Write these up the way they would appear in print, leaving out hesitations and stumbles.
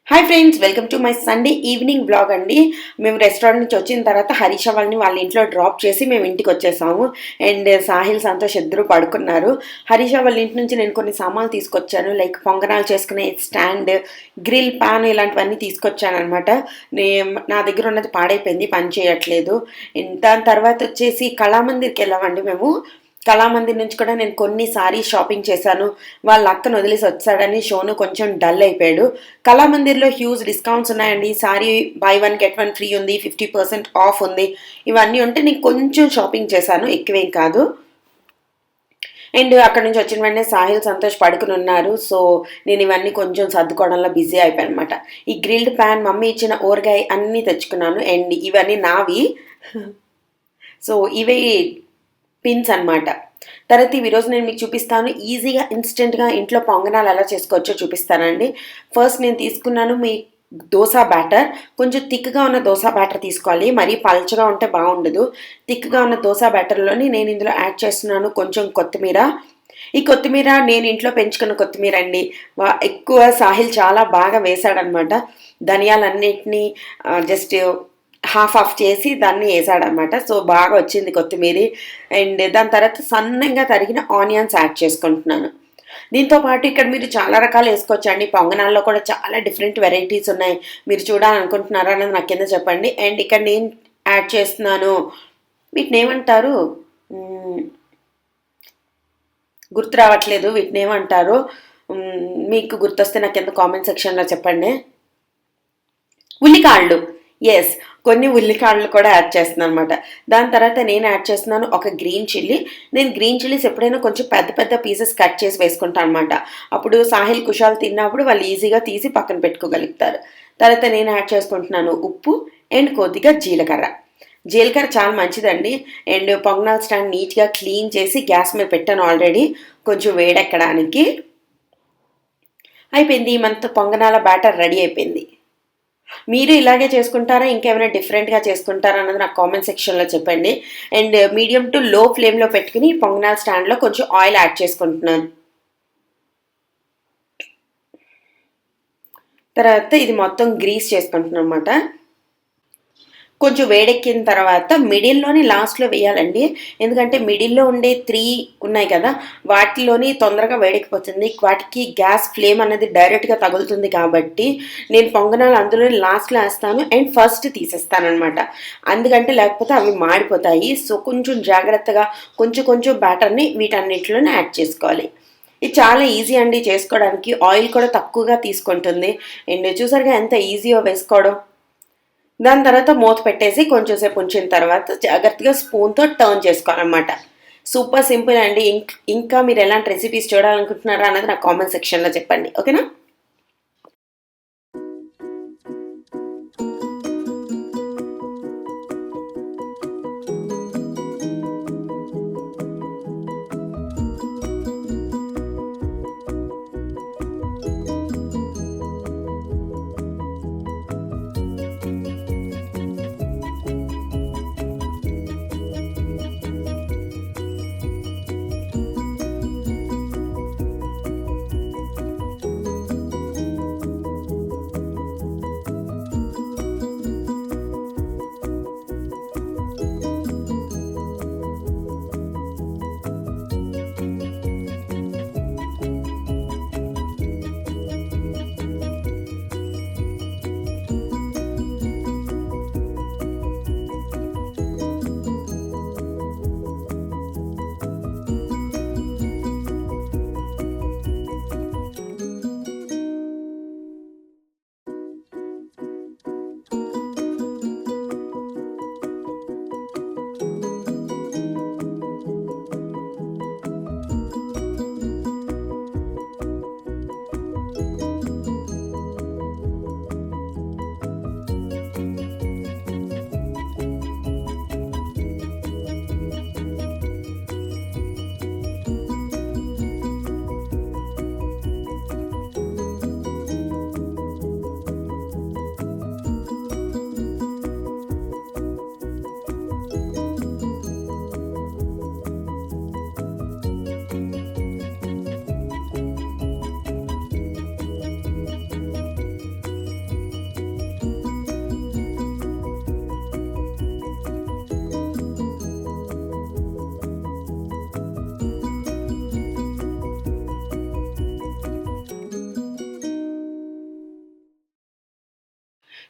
Hi friends, welcome to my Sunday evening blog అండి. మేము restaurant నుంచి వచ్చిన తర్వాత హరీష వాళ్ళని వాళ్ళ ఇంట్లో డ్రాప్ చేసి మేము ఇంటికి వచ్చేసాము. అండ్ సాహిల్, సంతోష్ ఇద్దరు పడుకున్నారు. హరీష వాళ్ళ ఇంటి నుంచి నేను కొన్ని సామాన్లు తీసుకొచ్చాను, లైక్ పొంగనాలు చేసుకునే స్టాండ్, గ్రిల్ ప్యాన్, ఇలాంటివన్నీ తీసుకొచ్చాను అనమాట. నా దగ్గర ఉన్నది పాడైపోయింది, పని చేయట్లేదు. దాని తర్వాత వచ్చేసి కళామందిర్కి వెళ్ళామండి మేము. కళామందిర్ నుంచి కూడా నేను కొన్ని సారీస్ షాపింగ్ చేశాను. వాళ్ళ అక్కను వదిలేసి వచ్చాడని షోను కొంచెం డల్ అయిపోయాడు. కళామందిర్లో హ్యూజ్ డిస్కౌంట్స్ ఉన్నాయండి. సారీ బై 1 గెట్ 1 ఫ్రీ ఉంది, 50% ఆఫ్ ఉంది. ఇవన్నీ ఉంటే నేను కొంచెం షాపింగ్ చేశాను, ఎక్కువేం కాదు. అండ్ అక్కడ నుంచి వచ్చిన వెంటనే సాహిల్, సంతోష్ పడుకుని ఉన్నారు. సో నేను ఇవన్నీ కొంచెం సర్దుకోవడంలో బిజీ అయిపోయాను అనమాట. ఈ గ్రిల్డ్ ప్యాన్, మమ్మీ ఇచ్చిన ఊరగాయ అన్నీ తెచ్చుకున్నాను. అండ్ ఇవన్నీ నావి. సో ఇవే పిన్స్ అనమాట. తర్వాత ఈరోజు నేను మీకు చూపిస్తాను, ఈజీగా ఇన్స్టెంట్గా ఇంట్లో పొంగనాలు ఎలా చేసుకోవచ్చో చూపిస్తానండి. ఫస్ట్ నేను తీసుకున్నాను మీ దోశ బ్యాటర్. కొంచెం థిక్గా ఉన్న దోశ బ్యాటర్ తీసుకోవాలి, మరీ పల్చగా ఉంటే బాగుండదు. థిక్గా ఉన్న దోశ బ్యాటర్లోని నేను ఇందులో యాడ్ చేస్తున్నాను కొంచెం కొత్తిమీర. ఈ కొత్తిమీర నేను ఇంట్లో పెంచుకున్న కొత్తిమీర అండి. ఎక్కువ సాహిల్ చాలా బాగా వేశాడనమాట. ధనియాలన్నిటినీ జస్ట్ హాఫ్ చేసి దాన్ని వేసాడనమాట. సో బాగా వచ్చింది కొత్తిమీర. అండ్ దాని తర్వాత సన్నంగా తరిగిన ఆనియన్స్ యాడ్ చేసుకుంటున్నాను. దీంతో పాటు ఇక్కడ మీరు చాలా రకాలు వేసుకోవచ్చండి. పొంగనాల్లో కూడా చాలా డిఫరెంట్ వెరైటీస్ ఉన్నాయి. మీరు చూడాలనుకుంటున్నారా అన్నది నాకు కింద చెప్పండి. అండ్ ఇక్కడ నేను యాడ్ చేస్తున్నాను, వీటిని ఏమంటారు, గుర్తు రావట్లేదు, వీటిని ఏమంటారు, మీకు గుర్తొస్తే నాకు కింద కామెంట్ సెక్షన్లో చెప్పండి. ఉల్లికాళ్ళు, ఎస్, కొన్ని ఉల్లికాడలు కూడా యాడ్ చేస్తున్నాను అనమాట. దాని తర్వాత నేను యాడ్ చేస్తున్నాను ఒక గ్రీన్ చిల్లీ. నేను గ్రీన్ చిల్లీస్ ఎప్పుడైనా కొంచెం పెద్ద పెద్ద పీసెస్ కట్ చేసి వేసుకుంటాను అనమాట. అప్పుడు సాహిల్, కుషాల్ తిన్నప్పుడు వాళ్ళు ఈజీగా తీసి పక్కన పెట్టుకోగలుగుతారు. తర్వాత నేను యాడ్ చేసుకుంటున్నాను ఉప్పు అండ్ కొద్దిగా జీలకర్ర. జీలకర్ర చాలా మంచిదండి. అండ్ పొంగనాల స్టాండ్ నీట్గా క్లీన్ చేసి గ్యాస్ మీద పెట్టాను ఆల్రెడీ, కొంచెం వేడెక్కడానికి. అయిపోయింది, ఈ మంత్ పొంగనాల బ్యాటర్ రెడీ అయిపోయింది. మీరు ఇలాగే చేసుకుంటారా, ఇంకేమైనా డిఫరెంట్గా చేసుకుంటారా అన్నది నాకు కామెంట్ సెక్షన్లో చెప్పండి. అండ్ మీడియం టు లో ఫ్లేమ్లో పెట్టుకుని పొంగనాల స్టాండ్లో కొంచెం ఆయిల్ యాడ్ చేసుకుంటున్నాను. తర్వాత ఇది మొత్తం గ్రీస్ చేసుకుంటున్నాను అనమాట. కొంచెం వేడెక్కిన తర్వాత మిడిల్లోని లాస్ట్లో వేయాలండి. ఎందుకంటే మిడిల్లో ఉండే 3 ఉన్నాయి కదా, వాటిలోని తొందరగా వేడెక్కిపోతుంది. వాటికి గ్యాస్ ఫ్లేమ్ అనేది డైరెక్ట్గా తగులుతుంది. కాబట్టి నేను పొంగనాలు అందులో లాస్ట్లో వేస్తాను అండ్ ఫస్ట్ తీసేస్తాను అనమాట. అందుకంటే లేకపోతే అవి మాడిపోతాయి. సో కొంచెం జాగ్రత్తగా కొంచెం బ్యాటర్ని వీటన్నిటిలోనే యాడ్ చేసుకోవాలి. ఇది చాలా ఈజీ అండి చేసుకోవడానికి. ఆయిల్ కూడా తక్కువగా తీసుకుంటుంది. అండ్ చూసారుగా ఎంత ఈజీగా వేసుకోవడం. దాని తర్వాత మూత పెట్టేసి కొంచెం సేపు ఉంచిన తర్వాత జాగ్రత్తగా స్పూన్తో టర్న్ చేసుకోవాలన్నమాట. సూపర్ సింపుల్ అండి. ఇంకా మీరు ఎలాంటి రెసిపీస్ చూడాలనుకుంటున్నారా అన్నది నాకు కామెంట్ సెక్షన్లో చెప్పండి, ఓకేనా?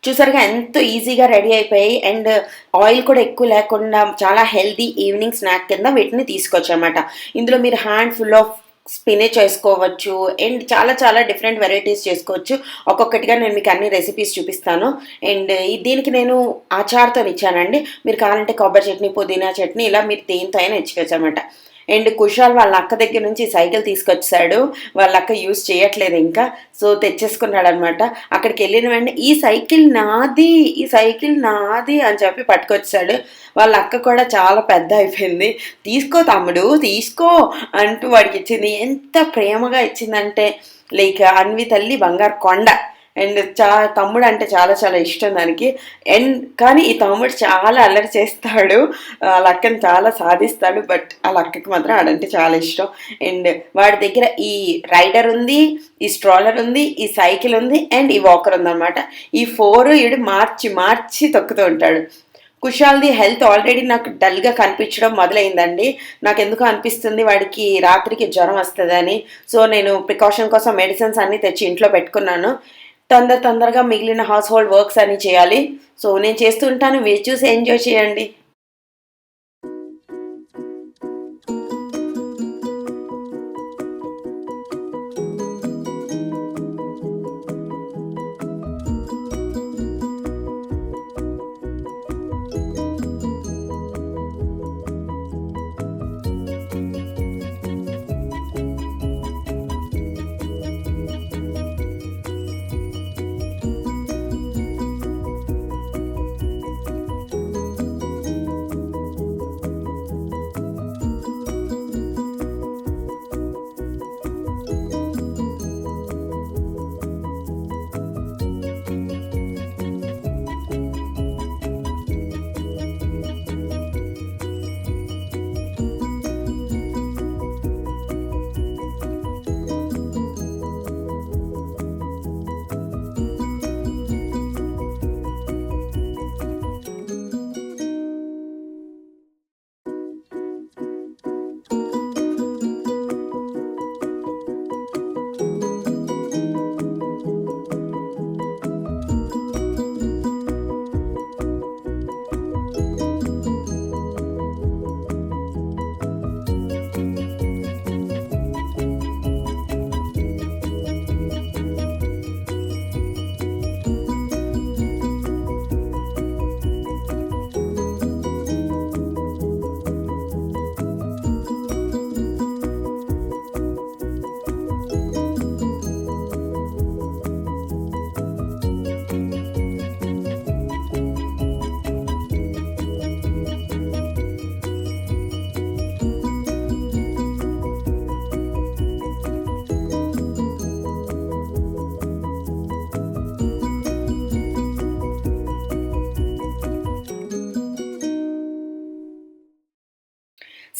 చూసారుగా ఎంతో ఈజీగా రెడీ అయిపోయాయి. అండ్ ఆయిల్ కూడా ఎక్కువ లేకుండా చాలా హెల్తీ ఈవినింగ్ స్నాక్ కింద వీటిని తీసుకొచ్చామన్నమాట. ఇందులో మీరు హ్యాండ్ ఫుల్ ఆఫ్ స్పినచ్ వేసుకోవచ్చు అండ్ చాలా చాలా డిఫరెంట్ వెరైటీస్ చేసుకోవచ్చు. ఒక్కొక్కటిగా నేను మీకు అన్ని రెసిపీస్ చూపిస్తాను. అండ్ దీనికి నేను అచార్తో ఇచ్చానండి. మీరు కావాలంటే కొబ్బరి చట్నీ, పుదీనా చట్నీ ఇలా మీరు దేంతో అయినా ఇచ్చుకోవచ్చు అనమాట. అండ్ కుషాల్ వాళ్ళ అక్క దగ్గర నుంచి సైకిల్ తీసుకొచ్చాడు. వాళ్ళ అక్క యూజ్ చేయట్లేదు ఇంకా, సో తెచ్చేసుకున్నాడు అనమాట. అక్కడికి వెళ్ళిన వెంటనే ఈ సైకిల్ నాది, ఈ సైకిల్ నాది అని చెప్పి పట్టుకొచ్చాడు. వాళ్ళ అక్క కూడా చాలా పెద్ద అయిపోయింది. తీసుకో తమ్ముడు తీసుకో అంటూ వాడికి ఇచ్చింది. ఎంత ప్రేమగా ఇచ్చిందంటే లైక్ అన్వి తల్లి బంగారు కొండ. అండ్ తమ్ముడు అంటే చాలా చాలా ఇష్టం దానికి. అండ్ కానీ ఈ తమ్ముడు చాలా అల్లరి చేస్తాడు, వాళ్ళ అక్కని చాలా సాధిస్తాడు. బట్ వాళ్ళ అక్కకి మాత్రం ఆడంటే చాలా ఇష్టం. అండ్ వాడి దగ్గర ఈ రైడర్ ఉంది, ఈ స్ట్రాలర్ ఉంది, ఈ సైకిల్ ఉంది అండ్ ఈ వాకర్ ఉందన్నమాట. ఈ 4 ఈడు మార్చి మార్చి తొక్కుతూ ఉంటాడు. కుషాల్ది హెల్త్ ఆల్రెడీ నాకు డల్గా కనిపించడం మొదలైందండి. నాకు ఎందుకు అనిపిస్తుంది వాడికి రాత్రికి జ్వరం వస్తుందని. సో నేను ప్రికాషన్ కోసం మెడిసిన్స్ అన్నీ తెచ్చి ఇంట్లో పెట్టుకున్నాను. తొందరగా మిగిలిన హౌస్ హోల్డ్ వర్క్స్ అన్ని చేయాలి. సో నేను చేస్తుంటాను, మీరు చూసి ఎంజాయ్ చేయండి.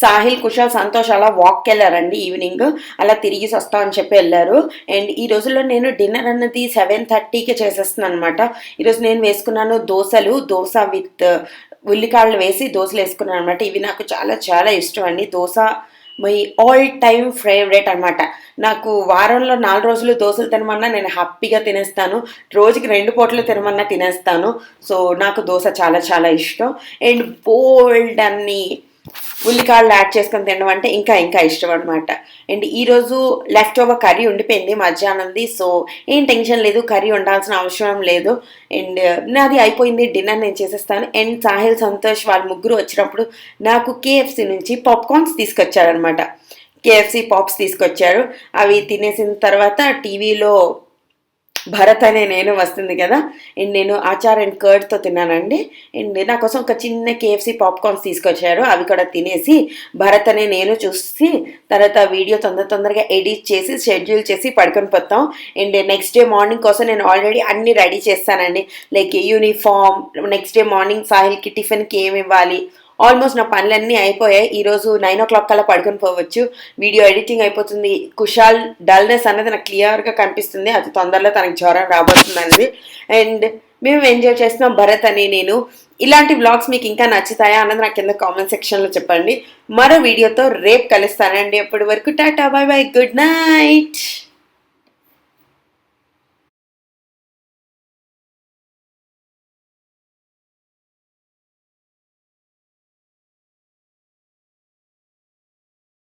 సాహిల్, కుషాల్, సంతోష్ అలా వాక్కి వెళ్ళారండి ఈవినింగ్. అలా తిరిగి వస్తా అని చెప్పి వెళ్ళారు. అండ్ ఈ రోజుల్లో నేను డిన్నర్ అన్నది 7:30కి చేసేస్తున్నాను అనమాట. ఈరోజు నేను వేసుకున్నాను దోశ విత్ ఉల్లికాడలు వేసి దోశలు వేసుకున్నాను అనమాట. ఇవి నాకు చాలా చాలా ఇష్టం అండి. Dosa my all time favourite అనమాట. నాకు వారంలో 4 రోజులు దోశలు తినమన్నా నేను హ్యాపీగా తినేస్తాను. రోజుకి 2 పూటలు తినమన్నా తినేస్తాను. సో నాకు దోశ చాలా చాలా ఇష్టం. అండ్ బోల్డ్ అన్ని ఉల్లికాడలు యాడ్ చేసుకొని తినడం అంటే ఇంకా ఇంకా ఇష్టం అనమాట. అండ్ ఈరోజు లెఫ్ట్ ఓవర్ కర్రీ ఉండిపోయింది మధ్యాహ్నంది. సో ఏం టెన్షన్ లేదు, కర్రీ ఉండాల్సిన అవసరం లేదు. అండ్ నాది అయిపోయింది, డిన్నర్ నేను చేసేస్తాను. అండ్ సాహిల్, సంతోష్ వాళ్ళు ముగ్గురు వచ్చినప్పుడు నాకు KFC నుంచి పాప్కార్న్స్ తీసుకొచ్చారనమాట. KFC పాప్స్ తీసుకొచ్చారు. అవి తినేసిన తర్వాత టీవీలో భరత్ అనే నేను వస్తుంది కదా, అండ్ నేను ఆచార్ అండ్ కర్డ్తో తిన్నానండి. అండ్ నా కోసం ఒక చిన్న KFC పాప్కార్న్స్ తీసుకొచ్చారు. అవి కూడా తినేసి భరత్ అనే నేను చూసి తర్వాత వీడియో తొందరగా ఎడిట్ చేసి షెడ్యూల్ చేసి పడుకొని పోతాం. అండ్ నెక్స్ట్ డే మార్నింగ్ కోసం నేను ఆల్రెడీ అన్ని రెడీ చేస్తానండి. Like uniform, next day morning సాహిల్కి టిఫిన్కి ఏమి ఇవ్వాలి, ఆల్మోస్ట్ నా పనులన్నీ అయిపోయాయి. ఈరోజు 9 o'clock కల్లా పడుకొని పోవచ్చు. వీడియో ఎడిటింగ్ అయిపోతుంది. కుషాల్ డల్నెస్ అనేది నాకు క్లియర్గా కనిపిస్తుంది, అది తొందరలో తనకి జ్వరం రాబోతుందండి. అండ్ మేము ఎంజాయ్ చేస్తున్నాం భరత్ అని నేను. ఇలాంటి వ్లాగ్స్ మీకు ఇంకా నచ్చుతాయా అన్నది నాకు కింద కామెంట్ సెక్షన్లో చెప్పండి. మరో వీడియోతో రేపు కలుస్తానండి. అప్పటి వరకు Tata, by by, good night.